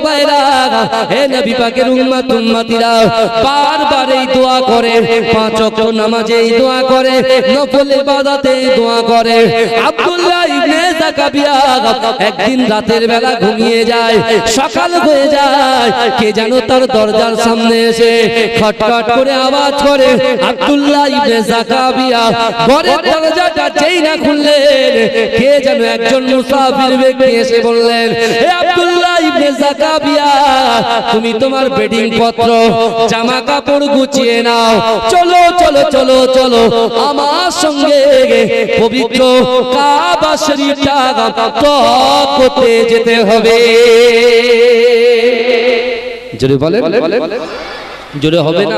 ভাইরা, হে নবী পাকের উম্মত উম্মতিরা, বারবার এই দোয়া করে, 5 ওয়াক্ত নামাজে এই দোয়া করে, নফল ইবাদতে এই দোয়া করে। আব্দুল্লাহ ইবনে যাকাবিয়া একদিন রাতের বেলা ঘুমিয়ে যায়, সকাল হয়ে যায়, কে যেন তার দরজার সামনে এসে খটখট করে আওয়াজ করে। আব্দুল্লাহ ইবনে যাকাবিয়া ঘরের দরজাটা যেই না খুললেন, কে যেন একজন মুসাফির ব্যক্তি এসে বললেন, হে আব্দুল্লাহ ইবনে যাকাবিয়া, তুমি তোমার বেডিং পত্র জামা কাপড় গুছিয়ে নাও, চলো চলো চলো চলো আমার সঙ্গে পবিত্র কাবা শরীফটা তওয়াফ করতে যেতে হবে। জোরে বলেন, জোরে হবে না?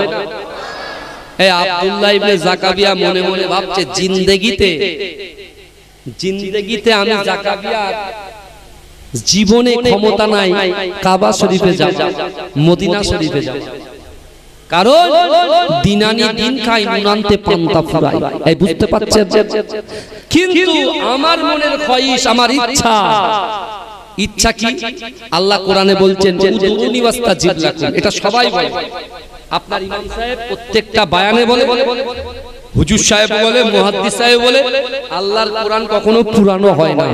এই আব্দুল্লাহ ইবনে যাকাবিয়া মনে মনে ভাবছে, জিন্দেগিতে আমি যাকাবিয়া জীবনে ক্ষমতা নাই কাবা শরীফে যাব, মদিনা শরীফে যাব, কারণ দিন আনি দিন খাই, নুনান্তে পান্তা ফুরাই। এই বুঝতে পারছেন? কিন্তু আমার মনের খয়েশ, আমার ইচ্ছা কি? আল্লাহ কোরআনে বলছেন উদুনি ওয়াস্তাজিব লাকুম, এটা সবাই বলে। আপনার ইমাম সাহেব প্রত্যেকটা বয়ানে বলে, হুজুর সাহেব বলে, মুহাদ্দিস সাহেব বলে, আল্লাহর কোরআন কখনো পুরানো হয় না,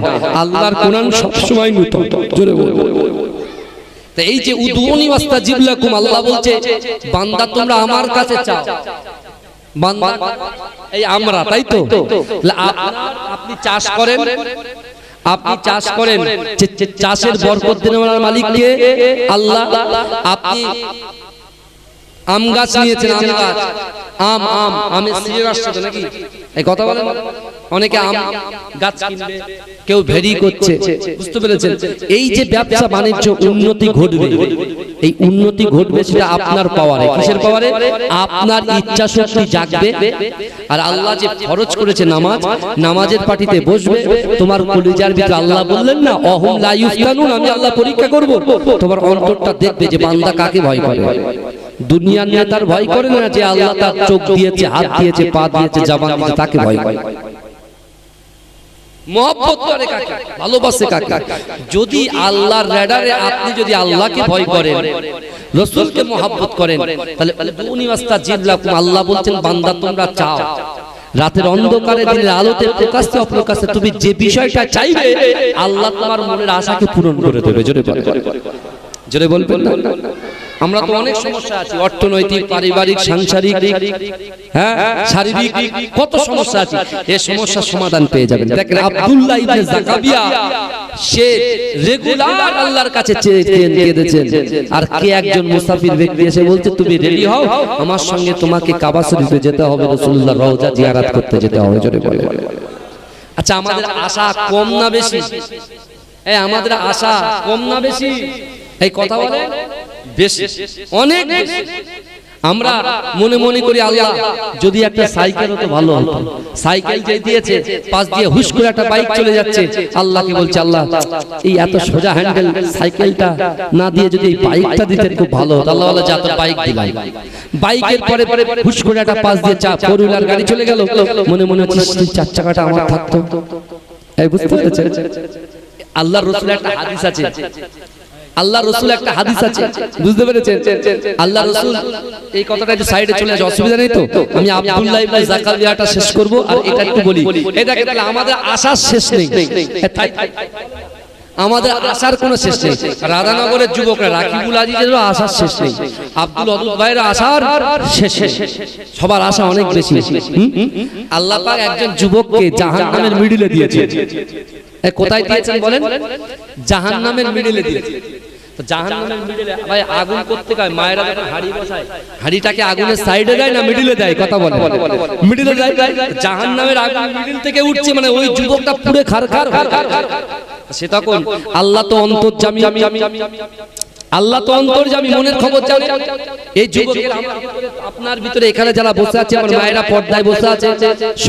আল্লাহর কোরআন সব সময় নতুন। জোরে বলুন। তো এই যে উদুনি ওয়াস্তাজিব লাকুম, আল্লাহ বলছে বান্দা তোমরা আমার কাছে চাও, বান্দা এই আমরা, তাই তো? আপনি চাষ করেন, চাষের বরকত দেওয়ার মালিক কে? আল্লাহ। আপনি আম গাছ নিয়েছেন, আম গাছ, আমের সিজন আসছে তো নাকি? এই কথা বলেন। অনেকে আম গাছ কিনবে, কেউ ভেরি করছে, বুঝতে পেরেছেন? এই যে ব্যবসা বাণিজ্য উন্নতি ঘটবে, এই উন্নতি ঘটবে সেটা আপনার পাওয়ারে। কিসের পাওয়ারে? আপনার ইচ্ছা শক্তি জাগবে। আর আল্লাহ যে ফরজ করেছে নামাজ, নামাজের পাটিতে বসবে, তোমার কলিজার ভিতরে আল্লাহ বললেন না, অহুম লা ইফতানুন, আমি আল্লাহ পরীক্ষা করব। তোমার অন্তরটা দেখবে যে বান্দা কাকে ভয় করে। দুনিয়ার নেতার ভয় করে না, যে আল্লাহ তার চোখ দিয়েছে, হাত দিয়েছে, পা দিয়েছে, জবান দিয়েছে, তাকে ভয় করে। মহব্বত করে কাকে? ভালোবাসে কাকে? যদি আল্লাহর রাডারে আপনি যদি আল্লাহকে ভয় করেন, রাসূলকে মহব্বত করেন, তাহলে উদুনি ওয়াস্তাজিব লাকুম, আল্লাহ বলছেন বান্দা তোমরা চাও। রাতের অন্ধকারে দিনের আলোতে প্রকাশ্যে অপ্রকাশ্যে তুমি যে বিষয়টা চাইবে, আল্লাহ তোমার মনের আশাকে পূরণ করে দেবে। জোরে বলবেন, জোরে বলবেন না? আমরা তো অনেক সমস্যা আছে, অর্থনৈতিক, পারিবারিক, সাংসারিক, শারীরিক, কত সমস্যা আছে। এই সমস্যার সমাধান পেয়ে যাবেন। দেখেন আব্দুল্লাহ ইবনে যাকাবিয়া সে রেগুলার আল্লাহর কাছে চেয়েছেন, আর কে একজন মুসাফির ব্যক্তি এসে বলছে তুমি রেডি হও, আমার সঙ্গে তোমাকে কাবা শরীফে যেতে হবে, রাসূলুল্লাহর রওজা জিয়ারত করতে যেতে হবে। জোরে বলে। আচ্ছা, আমাদের আশা কম না বেশি? আমাদের আশা কম না বেশি? এই কথা বলে বেশি, অনেক বেশি। আমরা মনে মনে করি আল্লাহ যদি একটা সাইকেল হতো ভালো হতো। সাইকেল যে দিয়েছে, পাশ দিয়ে হুশ করে একটা বাইক চলে যাচ্ছে, আল্লাহকে বলছে আল্লাহ এই এত সোজা হ্যান্ডেল সাইকেলটা না দিয়ে যদি এই বাইকটা দিতেন খুব ভালো হতো। আল্লাহ বলে যা, তো বাইক দিলাই। বাইকের পরে হুশ করে একটা পাশ দিয়ে ফোর হুইলার গাড়ি চলে গেল, মনে মনে হচ্ছে চার চাকাটা আমার থাকতো। এই বুঝতে পেরেছেন? আল্লাহর রাসূল একটা হাদিস আছে, আল্লাহ রাসূল একটা হাদিস আছে, বুঝতে পেরেছেন? আল্লাহ রাসূল এই কথাটা একটু সাইডে চলে আসে, অসুবিধা নেই তো? আমি আব্দুল্লাহ ইবনে যাকাবিয়াটা শেষ করব, আর এটা একটু বলি। এই দেখেন তাহলে আমাদের আশার শেষ নেই, আমাদের আশার কোনো শেষ নেই। রাধানগরের যুবকরা, রাকিবুল আজিজেরও আশার শেষ নেই, আব্দুল ওয়াদুদ ভাইয়ের আশার শেষ নেই, সবার আশা অনেক বেশি। আল্লাহ পাক একজন যুবককে জাহান্নামের মিডলে দিয়েছে। কোথায় দিয়েছেন বলেন? জাহান্নামের মিডলে দিয়েছে। তো জাহান্নামের মিডলে ভাই আগুন করতে হয়, মায়েরা যখন হাড়ি বসায়, হাড়িটাকে আগুনের সাইডে দেয় না মিডলে দেয়? কথা বলে মিডলে দেয়। জাহান্নামের আগুন মিডল থেকে উঠছে, মানে ওই যুবকটা পুরো খারখার। সে তখন আল্লাহ তো অন্তর্যামী, আল্লাহ তো অন্তর্যামী, মনের খবর জানে। এই যুবকের আপনার ভিতরে এখানে যারা বসে আছে, আমার মায়েরা পর্দায় বসে আছে,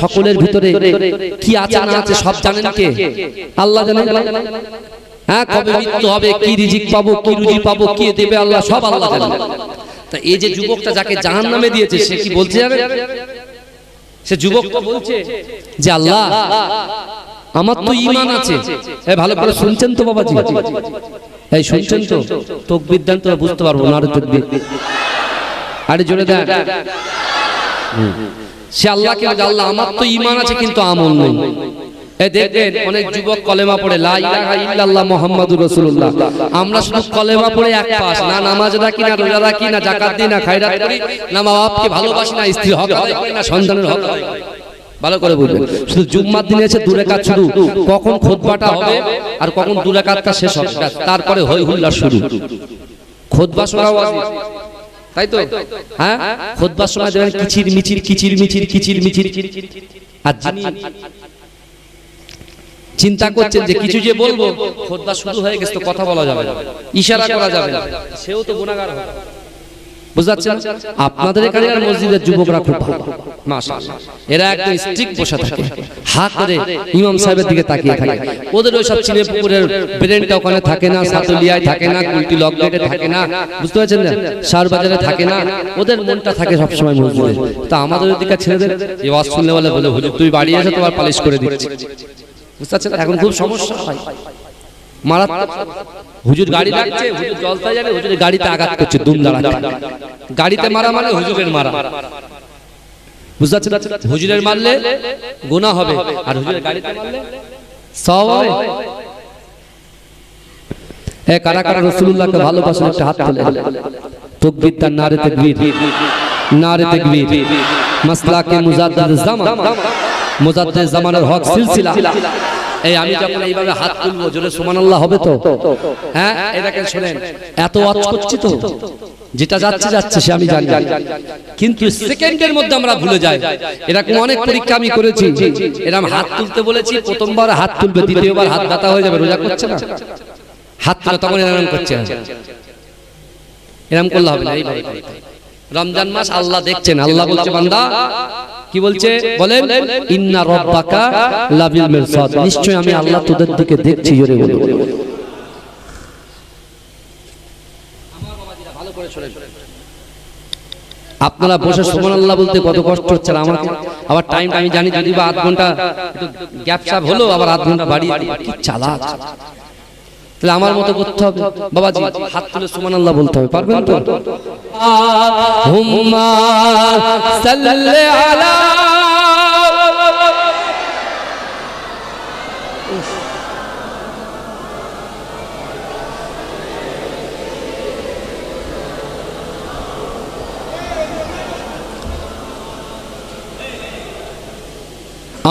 সকলের ভিতরে কি আছে না আছে সব জানেন কে? আল্লাহ জানেন। হ্যাঁ, কবে মৃত্যু হবে, কি রিজিক পাবো, কি রুজি পাবো, কে দেবে, আল্লাহ সব আল্লাহ জানেন। তা এই যে যুবকটা যাকে জাহান্নামে দিয়েছে, সে কি বলছে জানেন? সে যুবকটা বলছে যে আল্লাহ আমার তো ঈমান আছে। ভালো করে শুনছেন তো বাবাজি? এই শুনছেন তো? তাকবীর দেন তো বুঝতে পারবো না। আরে তাকবীর, আরে জোরে দেন। সে আল্লাহকে বলে, আল্লাহ আমার তো ঈমান আছে কিন্তু আমল নেই। এই দেখবেন অনেক যুবক কলেমা পড়ে লা ইলাহা ইল্লাল্লাহ মুহাম্মাদুর রাসূলুল্লাহ, আমরা শুধু কলেমা পড়ে এক পাশ, না নামাজ রাখি, না রোজা রাখি, না যাকাত দিই, না খায়রাত করি, না মা বাপকে ভালোবাসি, না স্ত্রীর হক আদায় করি, না সন্তানের হক আদায় করি। ভালো করে বুঝবেন, শুধু জুম্মার দিনে এসে দু রাকাত, শুধু কখন খুতবাটা হবে আর কখন দু রাকাতটা শেষ হবে, তারপরে হই হুল্লার শুরু। খুতবা শোনাও ওয়াজিব, তাই তো? হ্যাঁ, খুতবার সময় দেখবেন কিচির মিচির কিচির মিচির কিচির মিচির। আর যিনি চিন্তা করছেন যে কিছু যে বলবো, খুতবা শুরু হয়ে গেছে তো কথা বলা যাবে না, ইশারা করা যাবে না, সেও তো গুনাহগার হবে। বুঝাচ্ছেন? আপনাদের এখানে আর মসজিদের যুবকরা খুব ভালো, মাশাআল্লাহ, এরা একদম স্ট্রিক্ট বসে থাকে, হা করে ইমাম সাহেবের দিকে তাকিয়ে থাকে। ওদের ওই সব চিনে পুকুরের ব্রেনটা ওখানে থাকে না, সাতুলিয়ায় থাকে না, কুলটি লক গেটে থাকে না, বুঝতে পারছেন না, শাহর বাজারে থাকে না, ওদের মনটা থাকে সব সময় মসজিদে। তা আমাদের ওদিকে ছেলেদের এই ওয়াজ শুনলে বলে হুজুর তুই বাড়ি এসে তোমার পালিশ করে দিচ্ছি। বুঝতে পারছেন? এখন খুব সমস্যা হয়, মারাত্মক। হুজুর গাড়ি লাগছে, হুজুর জলসায় যাবে, হুজুরের গাড়িতে আঘাত করছে, দুম দাঁড়াচ্ছে। গাড়িতে মারা মানে হুজুরের মারা। বুঝতে পারছেন? হুজুরের মারলে গুনাহ হবে, আর হুজুরের গাড়িতে মারলে সওয়াব হবে। এ কারা কারা রাসূলুল্লাহকে ভালোবাসেন একটা হাত তোলে। তাকবীর, তার নারে তাকবীর, নারে তাকবীর। মাসলাকে মুজাদ্দিদ জামান, মুজাদ্দিদ জামানের হক সিলসিলা। এই আমি যখন এইভাবে হাত তুলবো, জোরে সুবহানাল্লাহ হবে তো? হ্যাঁ, এটাকে শুনেন, এত ওয়াজ করছি তো, যেটা যাচ্ছে যাচ্ছে সে আমি জানি, কিন্তু সেকেন্ডের মধ্যে আমরা ভুলে যাই। এরকম অনেক পরীক্ষা আমি করেছি, এরকম হাত তুলতে বলেছি, প্রথমবার হাত তুলবে, দ্বিতীয়বার হাত ব্যথা হয়ে যাবে, রোজা করছে না, হাত তুলে তখন এরকম করছে, এরকম করলে হবে না। এইভাবে রমজান মাস আল্লাহ দেখছেন, আল্লাহ বলছে বান্দা কি বলছে বলেন, ইন্না রাব্বাকা লাবিল মিরসাদ, নিশ্চয় আমি আল্লাহ তোদের দিকে দেখছি। জোরে বলো। ভালো করে শুনেন, আপনারা বসে সুবহানাল্লাহ বলতে কত কষ্ট হচ্ছে আমাকে, আবার টাইমটা আমি জানি, যদি বা আধ ঘন্টা একটু গ্যাপ স্যাপ হলো, আবার আধ ঘন্টা বাড়িয়ে দিই, কি চালাক। তাহলে আমার মতো করতে হবে বাবাজি, হাত তুলে সুবহানাল্লাহ বলতে হবে, পারবেন তো? হুম্মা সাল্লি আলা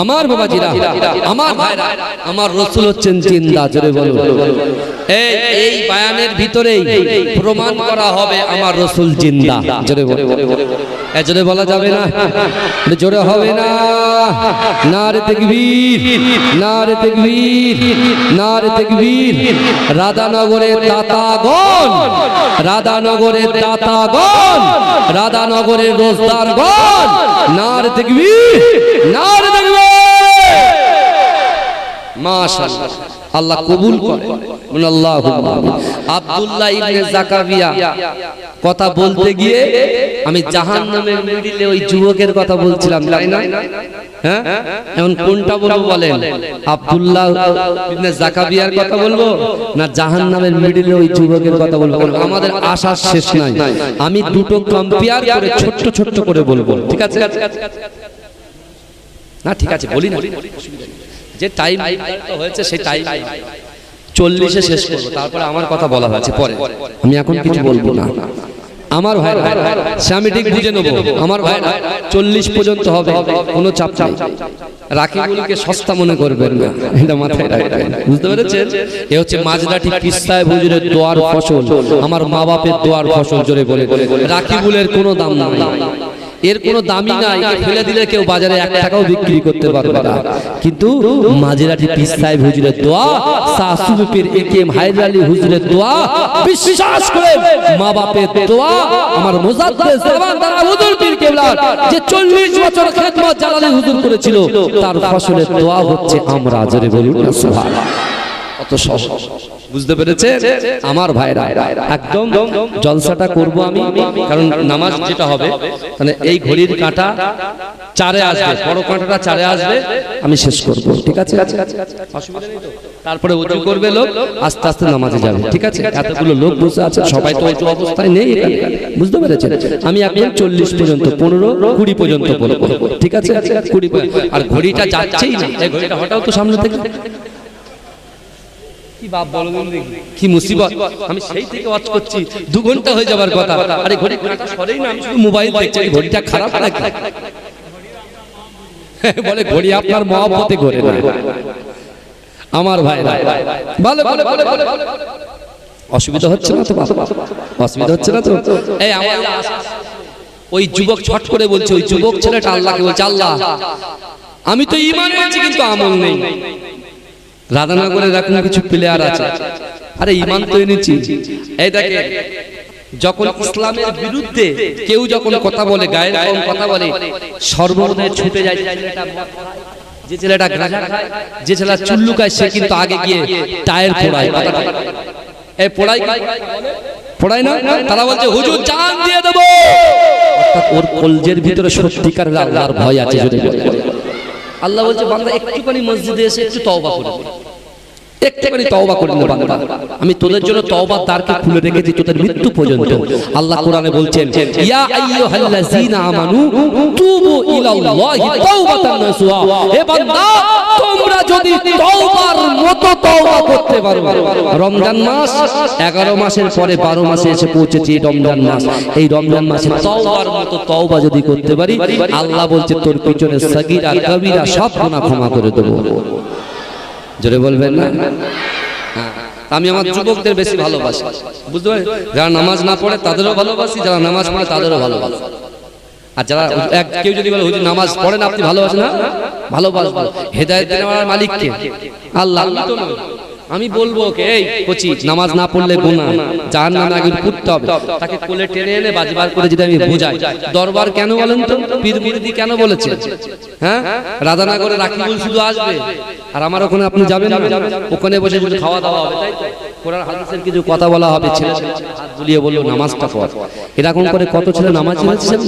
আমার বাবাজিরা, আমার ভাইরা, আমার রাসূল হচ্ছেন জিন্দা। জোরে বলো। এই বায়ানের ভিতরেই প্রমাণ করা হবে আমার রাসূল জিন্দা। জোরে বলো। জোরে বলা যাবে না, জোরে হবে না। নারে তাকবীর, নারে তাকবীর, নারে তাকবীর। রাধানগরের দাতাগণ, রাধানগরের দাতাগণ, রাধানগরের রোজদারগণ, নারে তাকবীর, নারে তাকবীর। মাশাআল্লাহ, আল্লাহ কবুল করে। আল্লাহুম্মা আমিন। আব্দুল্লাহ ইবনে জাকারিয়া কথা বলতে গিয়ে আমি জাহান্নামের মিডিলে ওই যুবকের কথা বলছিলাম, তাই না? হ্যাঁ, এখন কোনটা বলবো বলেন? আব্দুল্লাহ ইবনে জাকারিয়ার কথা বলবো না জাহান্নামের মিডিলে ওই যুবকের কথা বলবো? আমাদের আশার শেষ নাই, আমি দুটো কম্পেয়ার করে ছোট্ট ছোট্ট করে বলবো, ঠিক আছে? না ঠিক আছে, বলি না, যে টাইম হয়েছে সেই টাইম 40-এ শেষ করবো, তারপরে আমার কথা বলা হয়েছে পরে, আমি এখন কিছু বলবো না। আমার ভাই সে আমি ঠিক বুঝে নেবো, আমার ভাই 40 পর্যন্ত হবে, কোনো চাপ নেই। রাকিবুলকে সস্তা মনে করবেন না, এটা মাথায় রাখবেন, বুঝতে পেরেছেন? এ হচ্ছে মাঝরাটি পীর সাহেব হুজুরের দোয়ার ফসল, আমার মা বাপের দোয়ার ফসল। জোরে বলে, রাকিবুলের কোনো দাম নাই, এর কোনো দামই নাই, ফেলে দিলে কেউ বাজারে 1 টাকাও বিক্রি করতে পারবে না। কিন্তু মাঝরাটি পীর সাহেব হুজুরের দোয়া, সাসুপীর একেএম হায়দার আলী হুজুরের দোয়া, বিশ্বাস করে মা বাপের দোয়া, আমার মুজাদ্দিদ জামান দারা হুজুর পীর কেবলার যে 40 বছর খেদমত জালালী হুজুর করেছিল, তার ফসলের দোয়া হচ্ছে আমরা। জোরে বলুন সুবহানাল্লাহ। কত সহজ, বুঝতে পেরেছে আমার ভাইরা? একদম জলসাটা করব আমি, কারণ নামাজ যেটা হবে মানে এই ঘড়ির কাঁটা 4-এ আসবে, বড় কাঁটাটা 4-এ আসবে, আমি শেষ করব, ঠিক আছে? অসুবিধা নেই তো? তারপরে উঁচু করবে লোক, আস্তে আস্তে নামাজে যাবে। ঠিক আছে, এতগুলো লোক বসে আছে, সবাই তো উঁচু অবস্থায় নেই এখানে, বুঝতে পেরেছেন? আমি একদম 40 পর্যন্ত, 15-20 পর্যন্ত বলবো। ঠিক আছে, 20, আর ঘড়িটা যাচ্ছেই না, এই ঘড়িটা হঠাৎ তো সামনে থেকে কি বাপ বলো দেখি, কি মুসিবত। আমি সেই থেকে ওয়াচ করছি, 2 ঘন্টা হয়ে যাবার কথা, আরে ঘড়ি সরেই না, আমি শুধু মোবাইল দেখছি। ঘড়িটা খারাপ নাকি? বলে ঘড়ি আপনার মহব্বতে ঘোরে না আমার ভাই। ভালো ভালো ভালো ভালো, অসুবিধা হচ্ছে না তো? অসুবিধা হচ্ছে না তো? এই আমার ওই যুবক ছট করে বলছে, ওই যুবক ছেলেটা আল্লাহকে বলছে, আল্লাহ আমি তো ঈমান এনেছি কিন্তু আমল নেই। রাধানগরে এরকম কিছু প্লেয়ার আছে, আরে ঈমান তো এনেছি। এই দেখে, যখন ইসলামের বিরুদ্ধে কেউ যখন কথা বলে, গায়ের কম কথা বলে, সর্বদাই ছুটে যায় যে ছেলেটা গাঁজা খায়, যে ছেলেটা চুল্লু খায়, সে কিন্তু আগে গিয়ে টায়ার পোড়ায়। এই পোড়ায় না, তারা বলছে হুজুর জান দিয়ে দেব, অর্থাৎ ওর কলজের ভিতরে সত্যিকার আল্লাহর ভয় আছে। আল্লাহ বলছে বান্দা একটুখানি মসজিদে এসে একটু তওবা করে, একটুখানি তওবা করে নে বান্দা, আমি তোদের জন্য তওবার দ্বারকে খুলে রেখেছি তোদের মৃত্যু পর্যন্ত। আল্লাহ কোরআনে বলছেন, ইয়া আইয়ুহাল্লাযীনা আমানু তুবু ইলাল্লাহি তাওবাতান নাসুহা, হে বান্দা তোমরা যদি তওবার মতো তওবা করতে পারো। রমজান মাস 11 মাসের পরে 12 মাসে এসে পৌঁছেছে রমজান মাস। এই রমজান মাসে তওবার মতো তওবা যদি করতে পারি, আল্লাহ বলছে তোর পিছনে সগীরা কবিরা সব গুনাহ ক্ষমা করে দেব। জোরে বলবেন না? আমি আমার যুবকদের বেশি ভালোবাসি, বুঝতে পারেন? যারা নামাজ না পড়ে তাদেরও ভালোবাসি, যারা নামাজ পড়ে তাদেরও ভালোবাসি। আর যারা কেউ যদি বলে হুজুর নামাজ পড়েন আপনি ভালোবাসেন না, ভালোবাসবো। হেদায়েত দেওয়ার মালিক কে? আল্লাহ। আমি বলবো ওকে, এই কোচি নামাজ না পড়লে গুনাহ, জাহান্নামে আগে পুড়তে হবে, তাকে কোলে টেনে এনে বাজিবার করে যদি আমি বুঝাই, দরবার কেন বলেন তো? পীর মুরিদি কেন বলেছে? হ্যাঁ, রাধানগরে রাকিবুল শুধু আসবে আর আমার ওখানে আপনি যাবেন না, ওখানে বসে বসে খাওয়া দাওয়া হবে, তাই তো? কোরআন হাদিসের কিছু কথা বলা হবে, ছেলে হাত বুলিয়ে বললো নামাজটা পড়। এরকম করে কত ছেলে নামাজ পড়েছেন,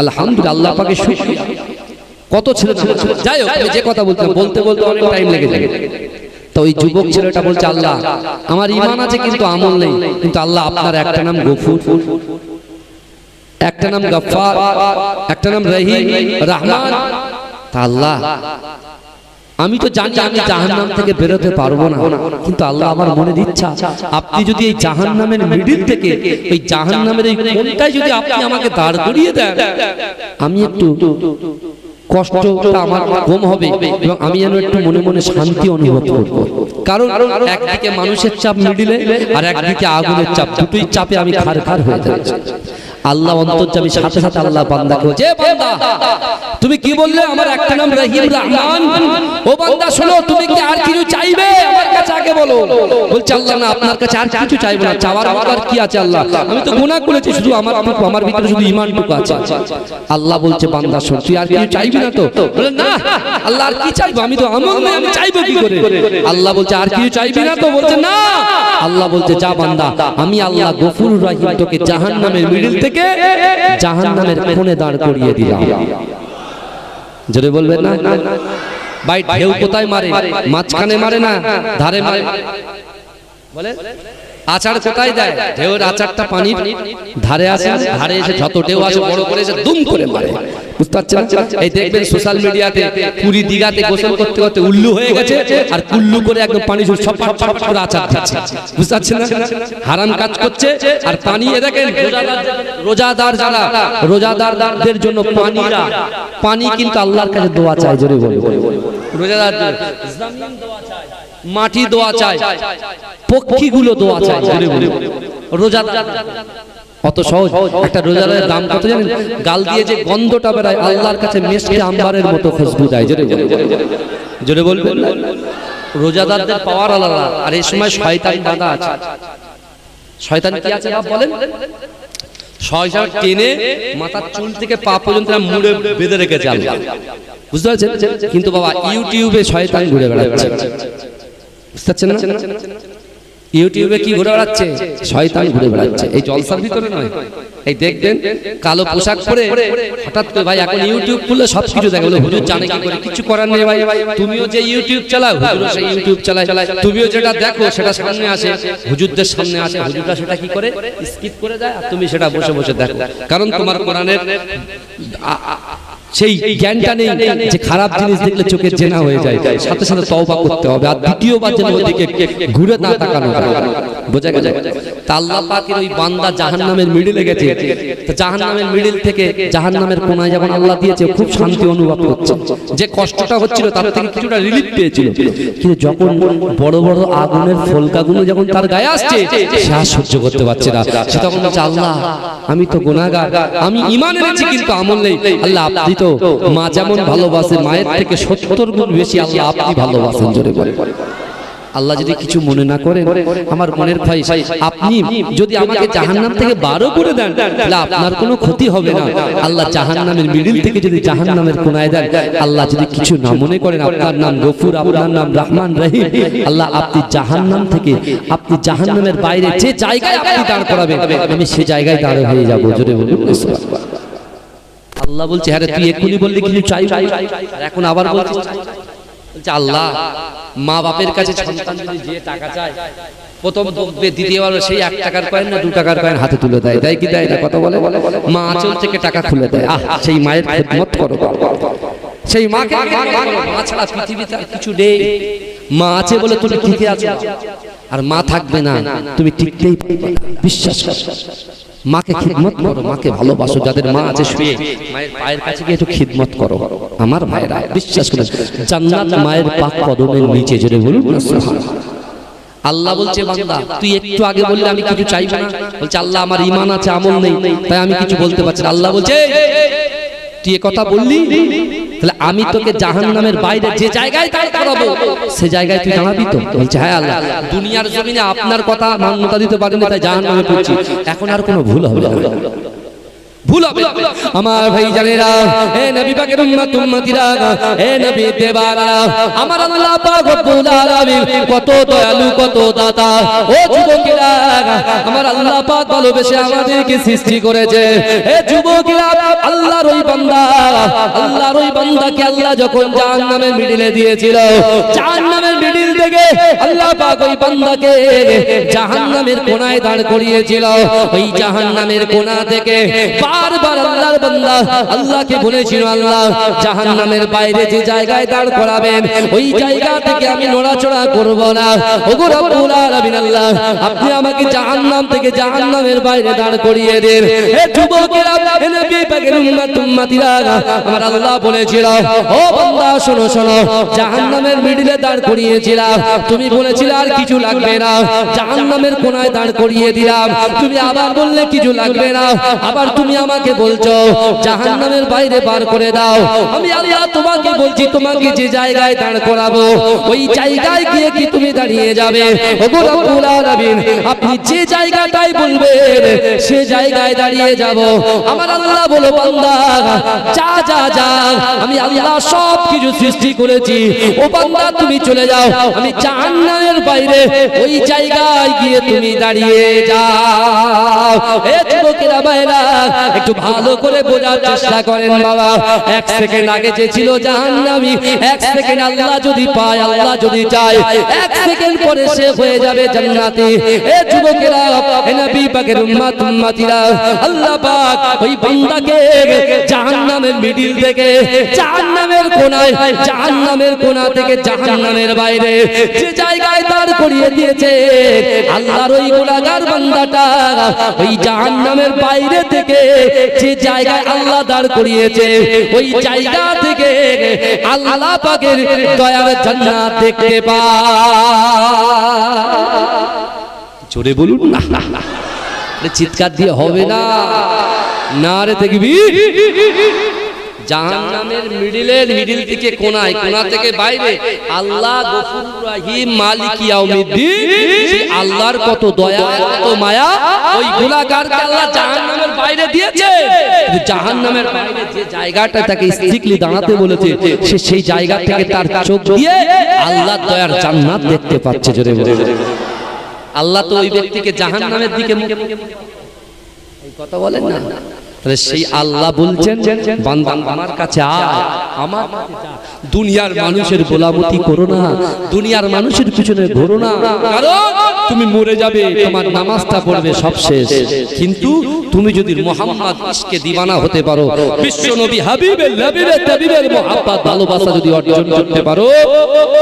আলহামদুলিল্লাহ, আল্লাহ পাকে শুকরিয়া। কত ছেলে নামাজ, যাই হোক, আমি যে কথা বলতে বলতে অনেক টাইম লেগে যায়। তো ওই যুবক ছেলেটা বলছে, আল্লাহ আমার ঈমান আছে কিন্তু আমল নেই, কিন্তু আল্লাহ আপনার একটা নাম গফুর, একটা নাম গফফার, একটা নাম রহিম রহমান। তা আল্লাহ আমি তো জানি আমি জাহান্নাম থেকে বেরোতে পারবো না, কিন্তু আল্লাহ আমার মনের ইচ্ছা আপনি যদি এই জাহান্নামের মিডিল থেকে এই জাহান্নামের এই কোণটায় যদি আপনি আমাকে দাঁড় করিয়ে দেন, আমি একটু কষ্টটা আমার কম হবে এবং আমি যেন একটু মনে মনে শান্তি অনুভব করব। কারণ একদিকে মানুষের চাপ মিডিলে, আর একদিকে আগুনের চাপ, দুটোই চাপে আমি খারখার হয়ে যাচ্ছি। আল্লাহ অন্তর্যামী, সাথে সাথে আল্লাহ বান্দাকে বলছে, বান্দা তুমি কি বললে? আমার একটা নাম রহিম রহমান। ও বান্দা শোনো, তুমি কি আর কিছু চাইবে? আমার কাছে আগে বলো। বলছে আল্লাহ না, আপনার কাছে আর কিছু চাইবো না, চাওয়ার আর কি আছে আল্লাহ? আমি তো গুনাহ করেছি, শুধু আমার ভিতরে শুধু ঈমানটুকু আছে। আল্লাহ বলছে বান্দা শোন, তুই আর কিছু চাইবি না তো? বলে না আল্লাহ, আর কি চাইবো? আমি তো আমল নেই, আমি চাইবো কি করে? আল্লাহ বলছে আর কিছু চাইবি না তো? বলছে না। আল্লাহ বলছে যা বান্দা, আমি আল্লাহ গফুর রহিম তোকে জাহান্নামের মিডল থেকে জাহান্নামের কোণে দাঁড় করিয়ে দিলাম। জোরে বলবেন না? ভাই ঢেউ কোথায় মারে? মাঝখানে মারে না, ধারে মারে। বলে আচার কোথায় দেয়? ঢেউর আচারটা পানির ধারে আসে, ধারে এসে যত ঢেউ আসে বড় করে এসে দুম করে মারে। বুঝতে পারছেন? এই দেখবেন সোশ্যাল মিডিয়াতে পুরী দীঘাতে গোসল করতে করতে উল্লু হয়ে গেছে, আর কুল্লু করে একদম পানি সব করে আচার দিচ্ছে। বুঝতে পারছেন না? হারাম কাজ করছে আর পানি। এ দেখেন রোজাদার, যারা রোজাদারদের জন্য পানি কিন্তু আল্লাহর কাছে দোয়া চায়। জোরে বলে রোজাদার জমিন দোয়া চায়, মাটি দোয়া চায়, পক্ষীগুলো দোয়া চায়। রোজাদার অত সহজ? একটা রোজাদারের দাম কত জানেন? গাল দিয়ে যে গন্ধটা বেরায় আল্লাহর কাছে মিষ্টি আম্বারের মতো খুশবু দেয়। জোরে বলবেন না? রোজাদারদের পাওয়ার আলাদা। আর এই সময় শয়তান বাঁধা আছে। শয়তান কি আছে বাপ বলেন? শয়তান টেনে মাথার চুল থেকে পা পর্যন্ত মুড়ে বেঁধে রেখেছে আল্লাহ। বুঝতে পারছেন? কিন্তু বাবা ইউটিউবে শয়তান ঘুরে বেড়াচ্ছে। বুঝতে পারছেন না? ইউটিউবে কি ঘুরে বেড়াচ্ছে? শয়তান ঘুরে বেড়াচ্ছে, এই জলসার ভিতরে নয়। এই দেখবেন কালো পোশাক পরে হঠাৎ করে ভাই এখন ইউটিউব খুললে সবকিছু দেখে, বলে হুজুর জানে কি করে? কিছু করার নেই ভাই, তুমিও যে ইউটিউব চালাও হুজুরও সেই ইউটিউব চালায়, তুমিও যেটা দেখো সেটা সামনে আসে, হুজুরদের সামনে আসে, হুজুররা সেটা কি করে স্কিপ করে দেয়, আর তুমি সেটা বসে বসে দেখো। কারণ তোমার কোরআনের সেই জ্ঞানটা নেই যে খারাপ জিনিস দেখলে চোখের জেনা হয়ে যায়, সাথে সাথে তওবা করতে হবে, আর দ্বিতীয়বার যেন ওদিকে ঘুরে না তাকানো হয়। বোঝা গেছে? তা আল্লাহ পাকের ওই বান্দা জাহান্নামের মিডলে গেছে, তো জাহান্নামের মিডল থেকে জাহান্নামের কোনায় যখন আল্লাহ দিয়েছে খুব শান্তি অনুভব করছে, যে কষ্টটা হচ্ছিল তার থেকে কিছুটা রিলিফ পেয়েছিল। কিন্তু যখন বড় বড় আগুনের ফলকাগুলো যখন তার গায়ে আসছে, সে আর সহ্য করতে পারছে না। সে তখন বলছে, আল্লাহ আমি তো গুনাহগার, আমি ঈমান এনেছি কিন্তু আমল নেই। আল্লাহ আপনি তো মা যেমন ভালোবাসে, মায়ের থেকে 70 গুণ বেশি আল্লাহ আপনি ভালোবাসেন। জোরে বলে আল্লাহ যদি কিছু মনে না করেন, আমার মনের ভাই, আপনি যদি আমাকে জাহান্নাম থেকে বারো করে দেন তাহলে আপনার কোনো ক্ষতি হবে না। আল্লাহ জাহান্নামের মিডিল থেকে যদি জাহান্নামের কোনায় দেন, আল্লাহ যদি কিছু না মনে করেন, আপনার নাম গফুর, আপনার নাম রহমান রহিম, আল্লাহ আপনি জাহান্নাম থেকে, আপনি জাহান্নামের বাইরে যে জায়গায় আপনি দাঁড় করাবেন, আমি সে জায়গায় দাঁড় হয়ে যাব। জোরে বলুন সুবহানাল্লাহ। আল্লাহ বলছে, হ্যাঁ তুই এক্ষুনি বললি কিছু চাই, আর এখন আবার বলছিস বলছে আল্লাহ মা বাপের কাছে সন্তান যদি যে টাকা চায়, প্রথম বকবে, দ্বিতীয়বার সেই 1 টাকার কয়েন না 2 টাকার কয়েন হাতে তুলে দেয়, দেয় কি দেয় না? কথা বলে, মা আঁচল থেকে টাকা খুলে দেয়। সেই মায়ের খিদমত করো, সেই মাকে, মা ছাড়া পৃথিবীতে আর কিছু নেই। মা আছে বলে তুমি টিকে আছো, আর মা থাকবে না তুমি টিকতেই পারবে না। বিশ্বাস করো, মাকে খিদমত করো, মাকে ভালোবাসো। যাদের মা আছে শুয়ে মায়ের পায়ের কাছে গিয়ে একটু খিদমত করো আমার ভাইরা, বিশ্বাস করো জান্নাত মায়ের পাক কদমের নিচে। জোরে বলুন না সুবহানাল্লাহ। আল্লাহ বলছে, বান্দা তুই একটু আগে বললে আমি কিছু চাইব না, বলছে আল্লাহ আমার ঈমান আছে আমল নেই তাই আমি কিছু বলতে পারছি না। আল্লাহ বলছে, তুই এ কথা বললি, তাহলে আমি তোকে জাহান্নামের বাইরে যে জায়গায় দাঁড় করাবো সে জায়গায় তুই দাঁড়াবি তো? বলছে হ্যাঁ আল্লাহ, দুনিয়ার জমিনে আপনার কথা মান্যতা দিতে পারিনি তাই জাহান্নামে পড়ছি, এখন আর কোনো ভুল হবে না, ভুল হবে আমার ভাই জানেরা। হে নবী পাকের উম্মত উম্মতিরা, হে নবী দেবারা, আমার আল্লাহ পাক রব্বুল আলামিন কত দয়ালু, কত দাতা। ও যুবকেরা, আমার আল্লাহ পাক ভালোবেসে আমাদেরকে সৃষ্টি করেছে। হে যুবকেরা, আল্লাহর ওই বান্দা, আল্লাহর ওই বান্দাকে আল্লাহ যখন জাহান্নামের মিডলে দিয়েছিল, জাহান্নামের মিডল থেকে আল্লাহ পাক ওই বান্দাকে জাহান্নামের কোনায় দাঁড় করিয়েছিল। ওই জাহান্নামের কোনা থেকে বারবার আল্লাহর বান্দা আল্লাহকে বলেছিল, আল্লাহ জাহান্নামের বাইরে যে জায়গায় দাঁড় করাবেন ওই জায়গা থেকে আমি নড়াচড়া করব না। ওগো রব্বুল আলামিন আল্লাহ, আপনি আমাকে জাহান্নাম থেকে জাহান্নামের বাইরে দাঁড় করিয়ে দেন। হে যুবকেরা, হে নবী পাকের উম্মত উম্মতিরা, আমার আল্লাহ বলেছিল, ও বান্দা শোনো শোনো, জাহান্নামের মিডলে দাঁড় করিয়েছিলাম, তুমি বলেছিলে আর কিছু লাগবে না, জাহান্নামের কোনায় দাঁড় করিয়ে দিলাম, তুমি আবার বললে কিছু লাগবে না, আবার তুমি আমাকে বলছো জাহান্নামের বাইরে বার করে দাও। আমি আল্লাহ তোমাকে বলছি, তোমাকে যে জায়গায় দাঁড় করাবো ওই জায়গায় গিয়ে কি তুমি দাঁড়িয়ে যাবে? ওগো রব্বুল আলামিন, আপনি যে জায়গাটাই বলবেন সে জায়গায় দাঁড়িয়ে যাব। আমার আল্লাহ বলো, বান্দা যা যা যা, আমি আল্লাহ সব কিছু সৃষ্টি করেছি, ও বান্দা তুমি চলে যাও, আমি জাহান্নামের বাইরে ওই জায়গায় গিয়ে তুমি দাঁড়িয়ে যাও। এ যুবকেরা ভাইরা, একটু ভালো করে বোঝার চেষ্টা করেন বাবা। 1 সেকেন্ড আগে যে ছিল জাহান্নামী, 1 সেকেন্ড আল্লাহ যদি পায়, আল্লাহ যদি চায়, 1 সেকেন্ড পরে সে হয়ে যাবে জান্নাতি। এ যুবকেরা, হে নবী পাকের উম্মত উম্মতিরা, আল্লাহ পাক ওই বান্দাকে জাহান্নামের মিডল থেকে জাহান্নামের কোনায়, জাহান্নামের কোনা থেকে জাহান্নামের বাইরে যে জায়গায় দাঁড় করিয়ে দিয়েছে, আল্লাহর ওই গুনাহগার বান্দাটা ওই জাহান্নামের বাইরে থেকে যে জায়গায় আল্লাহ দাঁড় করিয়েছে ওই জায়গা থেকে আল্লাহ পাকের দয়ার জান্নাত দেখতে পায়। জোরে বলুন না, চিৎকার দিয়ে হবে না, নারে তাকবীর। জাহান্নামের মিডল থেকে কোনায়, কোনা থেকে বাইরে আল্লাহ গফুর রহিম মালিক ইয়াউমিদ্দিন, সেই আল্লাহর কত দয়া, কত মায়া, ওই গুনাহগারকে আল্লাহ জাহান্নামের বাইরে দিয়েছে। কিন্তু জাহান্নামের বাইরে যে জায়গাটা তাকে স্ট্রিক্টলি দাঁড়াতে বলেছে, সে সেই জায়গা থেকে তার চোখ দিয়ে আল্লাহর দয়ার জান্নাত দেখতে পাচ্ছে। জোরে বলে আল্লাহ তো ওই ব্যক্তিকে জাহান্নামের দিকে এই কথা বলেন না। তাহলে সেই আল্লাহ বলছেন বান্দা আমার কাছে আয়, আমার কাছে যা। দুনিয়ার মানুষের গোলামতি করো না, দুনিয়ার মানুষের পিছনে ঘোরো না, কারণ তুমি মরে যাবে, তোমার নামাজটা পড়বে সব শেষ। কিন্তু তুমি যদি মুহাম্মদ ইশকে দিওয়ানা হতে পারো, বিশ্ব নবী হাবিবের নবীর তাবিবের মুহাব্বত ভালোবাসা যদি অর্জন করতে পারো,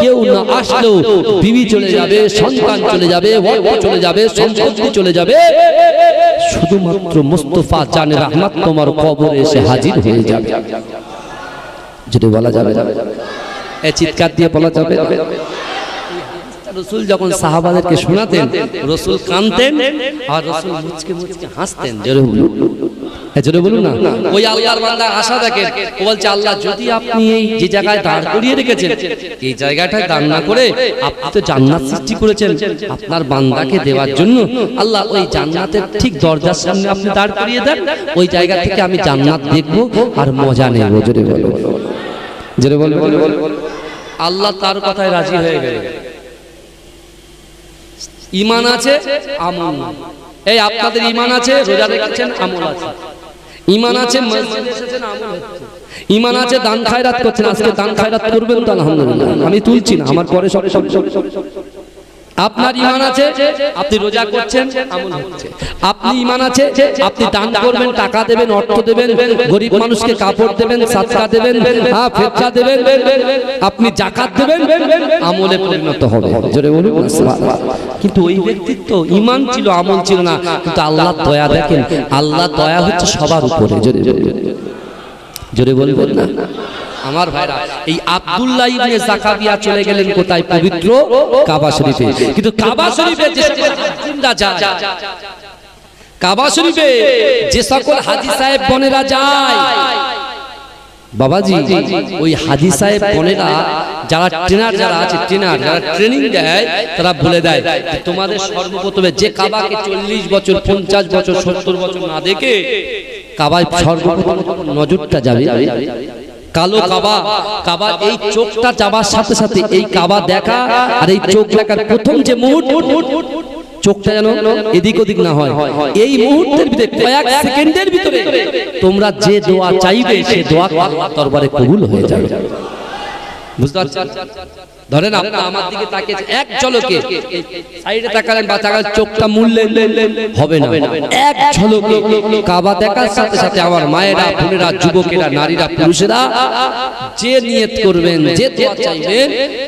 কেউ না আসলেও বিবি চলে যাবে, সন্তান চলে যাবে, অর্থ চলে যাবে, সম্পত্তি চলে যাবে, শুধুমাত্র মুস্তাফা জানে রহমত তোমার কবরে এসে হাজির হয়ে যাবে। যদি বলা যাবে এই চিৎকার দিয়ে বলা যাবে। রাসূল যখন সাহাবাদেরকে শোনাতেন, রাসূল কাঁদতেন আর রাসূল মুচকে মুচকে হাসতেন। জোরে বলুন না। ওই আল্লাহর বান্দা আশা দেখেন, ও বলছে আল্লাহ যদি আপনি এই যে জায়গায় দাঁড় করিয়ে রেখেছেন, এই জায়গাটায় দাঁড় না করে আপনি তো জান্নাত সৃষ্টি করেছেন আপনার বান্দাকে দেওয়ার জন্য, আল্লাহ ওই জান্নাতের ঠিক দরজার সামনে আপনি দাঁড় করিয়ে দেন, ওই জায়গা থেকে আমি জান্নাত দেখব আর মজা নেব। জোরে বলো, জোরে বলো। আল্লাহ তার কথায় রাজি হয়ে গেলেন। ঈমান আছে, আমল। এই আপনাদের ঈমান আছে, রোজা রেখেছেন, আমল আছে। ঈমান আছে, মসজিদে এসেছেন, আমল হচ্ছে। ঈমান আছে, দান খায়রাত করছেন, আজকে দান খায়রাত করবেন তো আলহামদুলিল্লাহ, আমি তুলছি না, আমার পরে সব। আপনার ঈমান আছে, আপনি রোজা করছেন, আমল হচ্ছে। আপনি ঈমান আছে, আপনি দান করবেন, টাকা দেবেন, অর্থ দেবেন, গরিব মানুষকে কাপড় দেবেন, সাদকা দেবেন, ফিতরা দেবেন, আপনি যাকাত দেবেন, আমলে পরিণত হবে। জোরে বলুন সুবহানাল্লাহ। কিন্তু ওই ব্যক্তির তো ঈমান ছিল, আমল ছিল না। কিন্তু আল্লাহর দয়া দেখেন, আল্লাহর দয়া হচ্ছে সবার উপরে। জোরে জোরে বলবেন না আমার ভাইরা। এই আব্দুল্লাহ ইবনে যাকারিয়া চলে গেলেন কোথায়? পবিত্র কাবা শরীফে। কিন্তু কাবা শরীফে যে জিন্দা যায়, কাবা শরীফে যে সকল হাজী সাহেব বোনেরা যায়, বাবাজি ওই হাজী সাহেব বোনেরা যারা ট্রেনার, যারা আছে ট্রেনার, যারা ট্রেনিং দেয়, তারা বলে দেয় তোমাদের সর্বপ্রথমে যে কাবাকে 40 বছর 50 বছর 70 বছর না দেখে কাবায় সর্বপ্রথম নজরটা যাবে কালো কাবা। কাবা এই চোখটা যাবার সাথে সাথে এই কাবা দেখা আর এই চোখ দেখার প্রথম যে মুহূর্ত, চোখটা যেন এদিক ওদিক না হয়, এই মুহূর্তের ভিতরে কয়েক সেকেন্ডের ভিতরে তোমরা যে দোয়া চাইবে সে দোয়া আল্লাহর দরবারে কবুল হয়ে যাবে। বুঝতে পারছেন? ধরেন আপনি আমার দিকে তাকিয়ে এক ঝলকে সাইডে তাকালেন বা তাকালেন, চোখটা মুড়লেন, হবে না। এক ঝলকে কাবা দেখার সাথে সাথে আমার মায়েরা, বোনেরা, যুবকেরা, নারীরা, পুরুষেরা যে নিয়ত করবেন, যে দোয়া চাইবেন,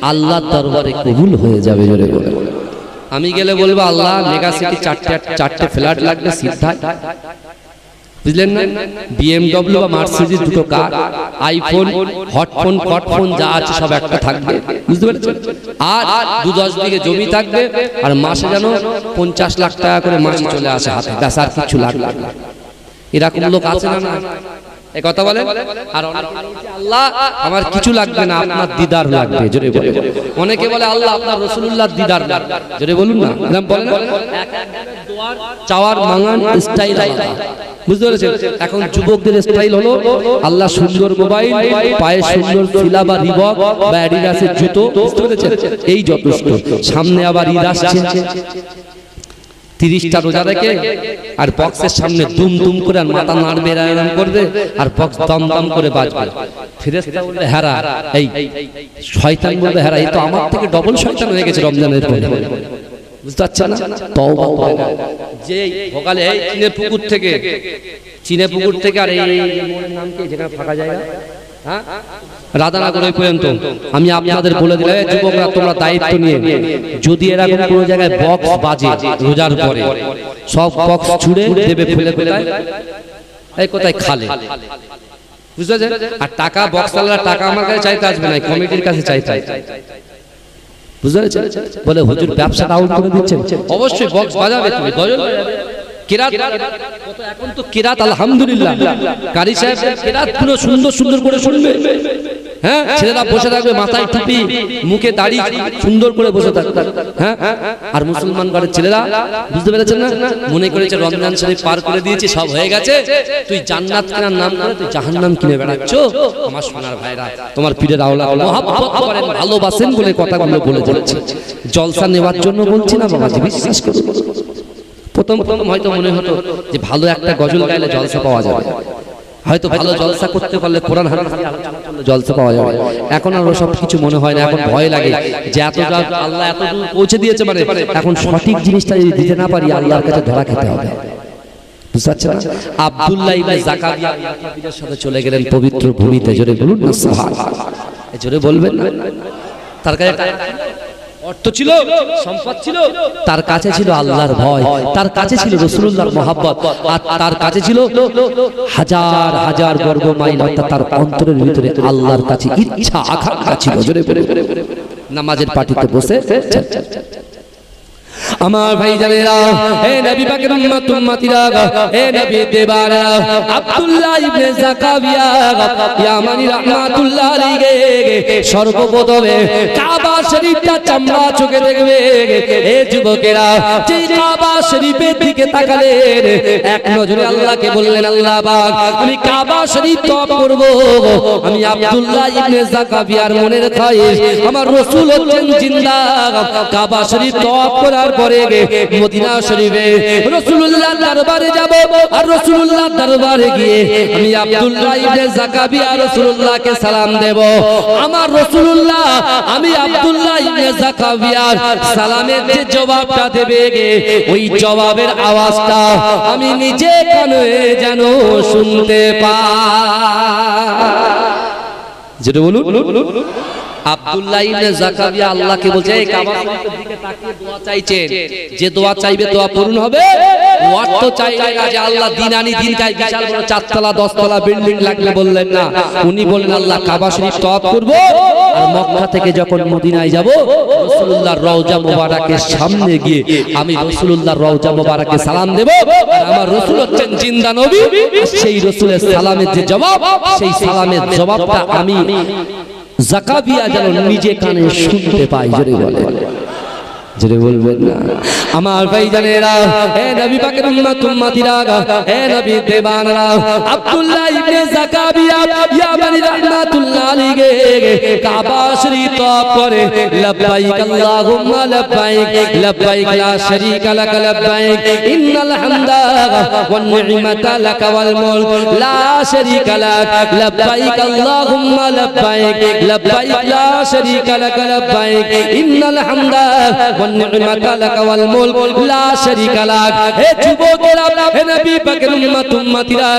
আল্লাহর দরবারে কবুল হয়ে যাবে। জোরে বলে আমি গেলে বলবো আল্লাহ মেগা সিটি চারটে ফ্ল্যাট লাগবে সিদ্ধায়, বুঝলেন না? BMW বা মার্সিডিজ দুটো কার, আইফোন, হটফোন, কটফোন যা আছে সব একটা থাকবে, বুঝতে পেরেছেন? আর 2-10 বিঘে জমি থাকবে, আর মাসে যেন 50 লাখ টাকা করে মাসে চলে আসে হাতে, ব্যাস আর কিছু লাগবে না। এরকম লোক আছে না? এই কথা বলেন। আর আল্লাহ আমার কিছু লাগবে না, আপনার দিদার লাগবে। জোরে বলে। অনেকে বলে আল্লাহ আপনার রাসূলুল্লাহর দিদার লাগবে। জোরে বলুন না, বলেন। চাওয়ার মাঙ্গান স্টাইল আলাদা, বুঝতে পেরেছেন? এখন যুবকদের স্টাইল হলো আল্লাহ সুন্দর মোবাইল, পায়ে সুন্দর ফিলা বা রিবক বা অ্যাডিডাসের জুতো, বুঝতে পেরেছেন? এই যথেষ্ট। সামনে আবার ঈদ আসছে, 30টা রোজা রেখে আর বক্সের সামনে দুম দুম করে আর মাথা নাড়বে, আরাম করবে, আর বক্স দম দম করে বাজবে। ফেরেশতা বলবে হেরা, এই শয়তান বলবে হেরা, এই তো আমার থেকে ডবল শয়তান হয়ে গেছে রমজানের পরে। বুঝতে পারছেন না? তওবা তওবা। যে সকালে এই চীনে পুকুর থেকে আর এই মোড়ের নাম কি যেখানে ফাঁকা জায়গা, হ্যাঁ, রাধানগর ওই পর্যন্ত আমি আপনাদের বলে দিলাম, যুবকরা তোমরা দায়িত্ব নিয়ে যদি এরকম কোনো জায়গায় বক্স বাজে রোজার পরে, সব বক্স ছুড়ে দেবে ফেলে ফেলায়, এই কোথায় খালে, বুঝতে পারছেন? আর টাকা বক্সওয়ালারা টাকা আমার কাছে চাইতে আসবে না, কমিটির কাছে চাইতে আসবে। বুঝতে পেরেছেন? বলে হুজুর ব্যবসা ডাউন করে দিচ্ছেন। অবশ্যই বক্স বাজাবে, তুমি গজল বাজাবে, কিরাত, এখন তো কিরাত আলহামদুলিল্লাহ কারি সাহেব কিরাত পুরো সুন্দর সুন্দর করে শুনবে, হ্যাঁ ছেলেরা বসে থাকবে মাথায় টুপি মুখে দাড়ি সুন্দর করে বসে থাকবে হ্যাঁ আর মুসলমান ঘরের ছেলেরা বুঝতে পেরেছেন না মনে করেছে রমজান শরীফ পার করে দিয়েছি সব হয়ে গেছে তুই জান্নাত কেনার নাম করে তুই জাহান্নাম কিনে বেড়াচ্ছ আমার সোনার ভাইরা তোমার পীরের আওলাদ মহব্বত করেন ভালোবাসেন বলে কথাগুলো বলে যাচ্ছে জলসা নেওয়ার জন্য বলছি না বাবাজি বিশ্বাস করুন প্রথম হয়তো মনে হতো যে ভালো একটা গজল গাইলে জলসা পাওয়া যাবে হয়তো ভালো জলসা করতে পারলে কোরআন হাদিস জলসা পাওয়া যাবে এখন আর সব কিছু মনে হয় না এখন ভয় লাগে যে এতটা আল্লাহ এতদূর পৌঁছে দিয়েছে মানে এখন সঠিক জিনিসটা যদি দিতে না পারি আল্লাহর কাছে ধরা খেতে হবে বুঝতে পারছেন না আব্দুল্লাহ ইবনে যাকারিয়া ইয়াকুবের সাথে চলে গেলেন পবিত্র ভূমিতে জোরে বলুন না সুবহানাল্লাহ জোরে বলবেন না তার কাছে অর্থ ছিল সম্পদ ছিল তার কাছে ছিল আল্লাহর ভয় তার কাছে ছিল রাসূলুল্লাহর মহব্বত আর তার কাছে ছিল হাজার হাজার বর্গ মাইল অর্থাৎ তার অন্তরের ভিতরে আল্লাহর কাছে ইচ্ছা আকাঙ্ক্ষা ছিল জোরে নামাজের পাটিতে বসে আমার ভাই জানেরা হে নবী পাকের উম্মত উম্মতিরা হে নবী দেবারা আব্দুল্লাহ ইবনে যাকারিয়া ইয়ামানি রাহমাতুল্লাহ আলাইহি সর্বপ্রথমে কাবা শরীফটা চামড়া চোখে দেখবে হে যুবকেরা যে কাবা শরীফের দিকে তাকালেন এক নজরে আল্লাহকে বললেন আল্লাহ পাক আমি কাবা শরীফ তওয়াফ করব আমি আব্দুল্লাহ ইবনে যাকারিয়ার মনের খায়েশ আমার রাসূল হচ্ছেন জিন্দা কাবা শরীফ তওয়াফ করার পরে মদিনা শরীফে রাসূলুল্লাহর দরবারে যাব আর রাসূলুল্লাহর দরবারে গিয়ে আমি আব্দুল্লাহ ইবনে যাকারিয়া রাসূলুল্লাহকে সালাম দেব আমার রাসূলুল্লাহ আমি আব্দুল্লাহ ইবনে যাকারিয়ার সালামের যে জবাবটা দেবে ওই জবাবের আওয়াজটা আমি নিজে কানে যেন শুনতে পাই যেটা বলুন আব্দুল্লাহ ইবনে যাকারিয়া আল্লাহকে বলছে এই কাবা শরীফের দিকে তাকিয়ে দোয়া চাইছেন যে দোয়া চাইবে দোয়া পূরণ হবে অর্থ চাইলে না যে আল্লাহ দিন আনি দিন খাই বিশাল বড় 4 তলা 10 তলা বিল্ডিং লাগলে বললেন না উনি বলেন আল্লাহ কাবা শরীফ তওয়াফ করব আর মক্কা থেকে যখন মদিনায় যাব রাসূলুল্লাহর রওজা মোবারকের সামনে গিয়ে আমি রাসূলুল্লাহর রওজা মোবারকে সালাম দেব আর আমার রাসূল হচ্ছেন জিন্দা নবী সেই রাসূলের সালামের যে জবাব সেই সালামের জবাবটা আমি যাকারিয়া যেন নিজে কানে শুনতে পাই জোরে বলে জোরে বলবেন না আমার ভাইজানেরা হে নবী পাকের উম্মত উম্মতিরা হে নবী দেবানরা আব্দুল্লাহ ইবনে যাকারিয়া ইয়ামানি রাহমাতুল্লাহ আলাইহি কাবা শরীফ তওয়াফ করে লব্বাইক আল্লাহুম্মা লব্বাইক লব্বাইক লা শারীকা লাক লব্বাইক ইন্নাল হামদা ওয়ান নি'মাতা লাক ওয়াল মুলক লা শারীকা লাক লব্বাইক আল্লাহুম্মা লব্বাইক লব্বাইক লা শারীকা লাক লব্বাইক ইন্নাল হামদা নি'মাতা লাক ওয়াল মুলক লা শারীকা লাক হে যুবকেরা হে নবী পাকের উম্মত উম্মতিরা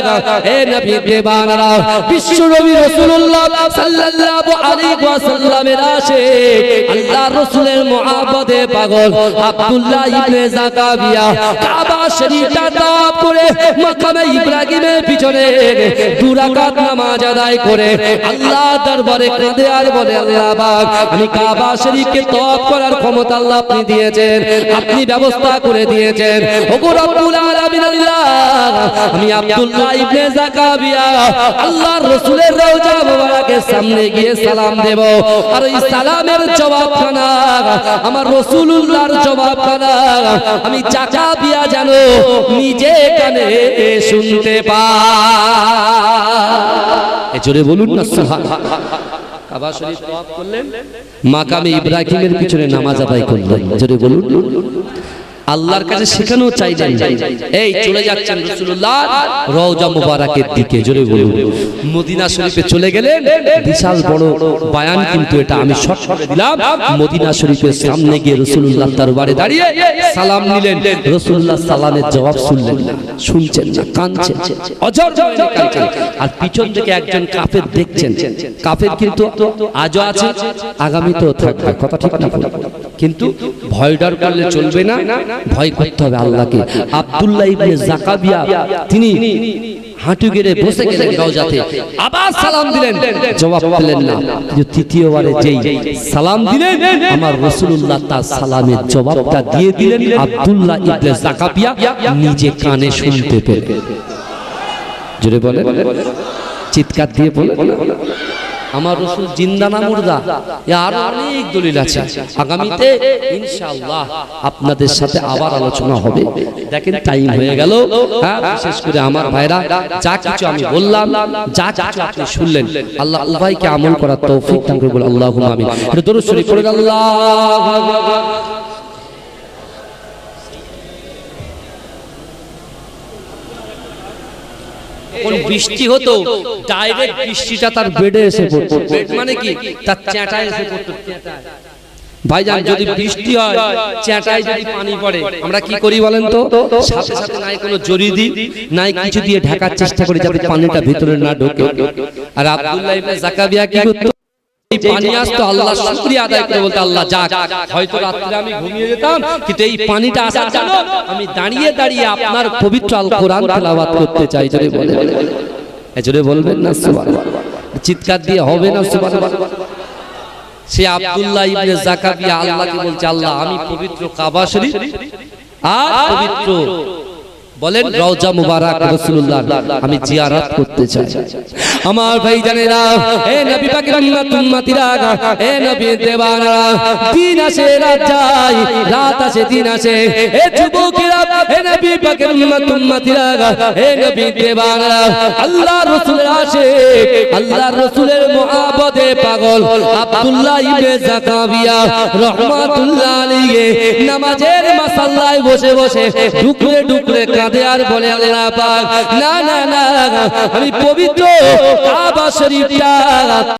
হে নবী দেবানরা বিশ্ব নবী রাসূলুল্লাহ সাল্লাল্লাহু আলাইহি ওয়াসাল্লামের আশিক আল্লাহর রাসূলের মুহাব্বতে পাগল আব্দুল্লাহ ইবনে যাকারিয়া কাবা শরীফটা তওয়াফ করে মাকামে ইব্রাহিমের পিছনে 2 রাকাত নামাজ আদায় করে আল্লাহ দরবারে কাঁদে আর বলে আল্লাহ পাক আমি কাবা শরীফকে তওয়াফ করার ক্ষমতা আল্লাহ আপনি দিয়েছেন আপনি ব্যবস্থা করে দিয়েছেন ওগো রব্বুল আলামিন আল্লাহ আমি আব্দুল্লাহ ইবনে যাকারিয়া আল্লাহর রাসূলের রওজা মোবারকের সামনে গিয়ে সালাম দেব আর এই সালামের জবাবখানা আমার রাসূলুল্লাহর জবাবখানা আমি যাকারিয়া জানো নিজে কানে শুনতে পাই জোরে বলুন না সুবহানাল্লাহ কাবা শরীফ তওয়াফ করলেন মাকামে ইব্রাহিমের পিছনে নামাজ আদায় করলেন জোরে বলুন আল্লাহর কাছে শেখানো চাইলেন এই চলে যাচ্ছেন রাসূলুল্লাহ রওজা মোবারকের দিকে জোরে বলুন মদিনা শরীফে চলে গেলেন বিশাল বড় বয়ান কিন্তু এটা আমি শর্ট করে দিলাম মদিনা শরীফের সামনে গিয়ে রাসূলুল্লাহ দরবারে দাঁড়িয়ে সালাম নিলেন রাসূলুল্লাহ সালামের জবাব শুনলেন না শুনছেন না কাঁদছেন অঝর কাঁদছেন আর পিছন থেকে একজন কাফের দেখছেন কাফের কিন্তু আজও আছে আগামীতেও থাকবে কথা ঠিক না কিন্তু ভয় ডর করলে চলবে না ভয় করতে হবে আল্লাহকে আব্দুল্লাহ ইবনে যাকারিয়া তিনি হাঁটু গেড়ে বসে গেলেন রওজাতে আবার সালাম দিলেন জবাব পেলেন না কিন্তু তৃতীয়বারে যেই সালাম দিলেন আমার রাসূলুল্লাহ তার সালামের জবাবটা দিয়ে দিলেন আব্দুল্লাহ ইবনে যাকারিয়া নিজে কানে শুনতে পেলেন জোরে বলেন চিৎকার দিয়ে বলেন আমার রাসূল জিন্দা না মুর্দা, আর অনেক দলিল আছে। আগামীতে ইনশাআল্লাহ আপনাদের সাথে আবার আলোচনা হবে। দেখেন টাইম হয়ে গেল। হ্যাঁ, বিশেষ করে আমার ভাইরা যা কিছু আমি বললাম, যা কিছু আপনি শুনলেন, আল্লাহ উভয়কে আমল করার তৌফিক দান করুন। আল্লাহুম্মা আমিন। একটু দরুদ শরীফ পড়ুন। আল্লাহু আকবার। কোন বৃষ্টি হতো, ডাইরেক্ট বৃষ্টিটা তার বেডে এসে পড়তো। বেড মানে কি? তার চ্যাটায় এসে পড়তো। ভাইজান, যদি বৃষ্টি হয়, চ্যাটায় যদি পানি পড়ে, আমরা কি করি বলেন তো? সাথে সাথে নাই কোনো জড়ি দিই, নাই কিছু দিয়ে ঢাকার চেষ্টা করি যাতে পানিটা ভিতরে না ঢোকে। আর আব্দুল্লাহ ইবনে যাকাবিয়া কি করতো? এই পানি আসতো, আল্লাহ শুকরিয়া আদায় করে বলতো, আল্লাহ যাক, হয়তো রাত্রে আমি ঘুমিয়ে যেতাম, কিন্তু এই পানিটা আসার জন্য আমি দাঁড়িয়ে দাঁড়িয়ে আপনার পবিত্র আল কোরআন তেলাওয়াত করতে চাই। জোরে বলে, জোরে বলবেন না সুবহানাল্লাহ? চিৎকার দিয়ে হবে না সুবহানাল্লাহ? সে আব্দুল্লাহ ইবনে যাকাবিয়া আল্লাহকে বলছে, আল্লাহ আমি পবিত্র কাবা শরীফ আর পবিত্র বলেন রওজা মুবারক রাসূলুল্লাহ আমি জিয়ারত করতে চাই। আমার ভাই জানেরা, হে নবী পাকের উম্মতিরা, হে নবী দেওয়ানা, দিন আসে রাত যায়, রাত আসে দিন আসে। হে যুবকেরা, হে নবী পাকের উম্মতিরা, হে নবী দেওয়ানা, আল্লাহর রাসূলের আশিক, আল্লাহর রাসূলের মুহাব্বতে পাগল আব্দুল্লাহ ইবনে যাকাবিয়া রাহমাতুল্লাহ আলাইহি নামাজের মাসাল্লায় বসে বসে ডুকরে ডুকরে কাঁদে আর বলে, আল্লাহ পাক, না না না, আমি পবিত্র কাবা শরীফটা